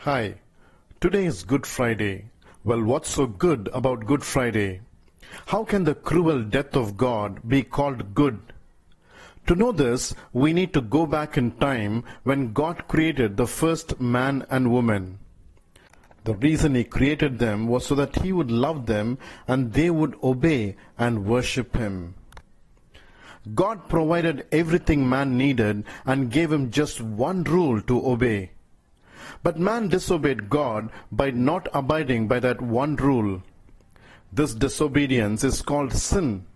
Hi, today is Good Friday. Well, what's so good about Good Friday? How can the cruel death of God be called good? To know this, we need to go back in time when God created the first man and woman. The reason He created them was so that He would love them and they would obey and worship Him. God provided everything man needed and gave him just one rule to obey. But man disobeyed God by not abiding by that one rule. This disobedience is called sin.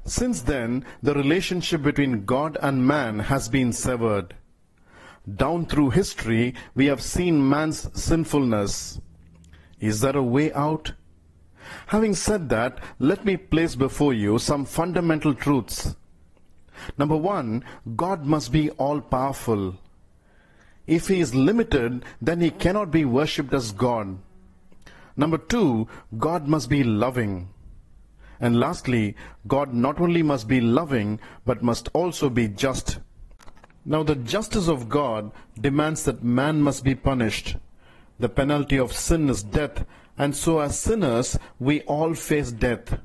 Since then, the relationship between God and man has been severed. Down through history, we have seen man's sinfulness. Is there a way out? Having said that, let me place before you some fundamental truths. Number one, God must be all-powerful. If He is limited, then He cannot be worshipped as God. Number two, God must be loving. And lastly, God not only must be loving, but must also be just. Now the justice of God demands that man must be punished. The penalty of sin is death, and so as sinners, we all face death.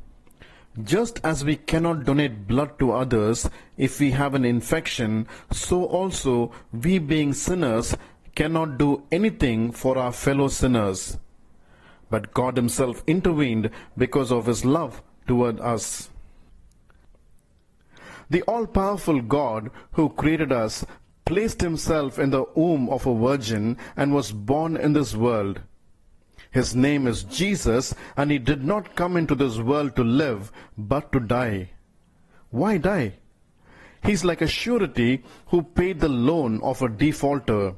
Just as we cannot donate blood to others if we have an infection, so also we being sinners cannot do anything for our fellow sinners. But God Himself intervened because of His love toward us. The all-powerful God who created us placed Himself in the womb of a virgin and was born in this world. His name is Jesus, and He did not come into this world to live, but to die. Why die? He's like a surety who paid the loan of a defaulter.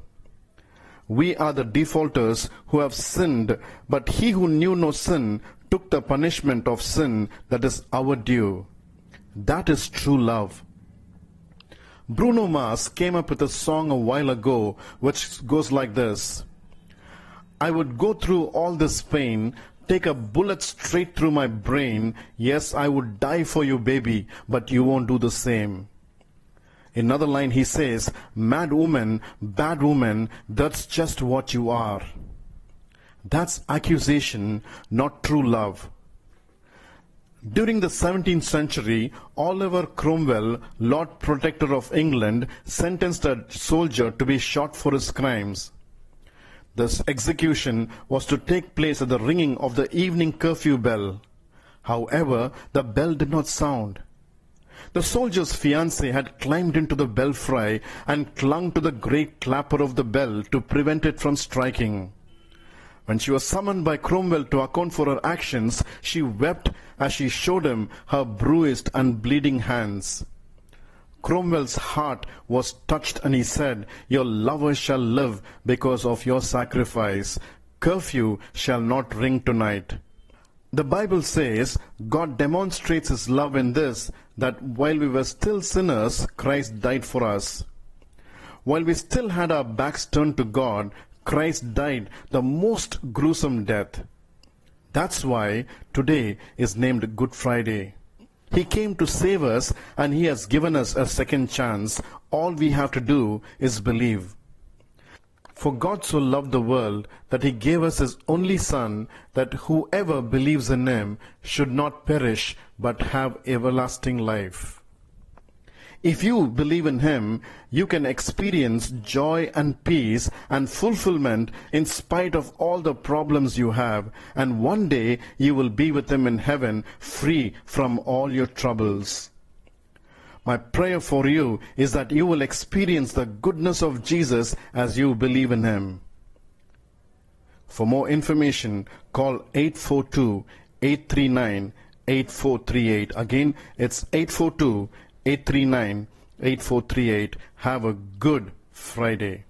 We are the defaulters who have sinned, but He who knew no sin took the punishment of sin that is our due. That is true love. Bruno Mars came up with a song a while ago which goes like this. I would go through all this pain, take a bullet straight through my brain. Yes, I would die for you, baby, but you won't do the same. In another line he says, mad woman, bad woman, that's just what you are. That's accusation, not true love. During the 17th century, Oliver Cromwell, Lord Protector of England, sentenced a soldier to be shot for his crimes. This execution was to take place at the ringing of the evening curfew bell. However, the bell did not sound. The soldier's fiancée had climbed into the belfry and clung to the great clapper of the bell to prevent it from striking. When she was summoned by Cromwell to account for her actions, she wept as she showed him her bruised and bleeding hands. Cromwell's heart was touched and he said, your lover shall live because of your sacrifice. Curfew shall not ring tonight. The Bible says God demonstrates His love in this, that while we were still sinners, Christ died for us. While we still had our backs turned to God, Christ died the most gruesome death. That's why today is named Good Friday. He came to save us, and He has given us a second chance. All we have to do is believe. For God so loved the world that He gave us His only Son, that whoever believes in Him should not perish but have everlasting life. If you believe in Him, you can experience joy and peace and fulfillment in spite of all the problems you have, and one day you will be with Him in heaven, free from all your troubles. My prayer for you is that you will experience the goodness of Jesus as you believe in Him. For more information, call 842-839-8438. Again, it's 842-839-8438. Have a good Friday.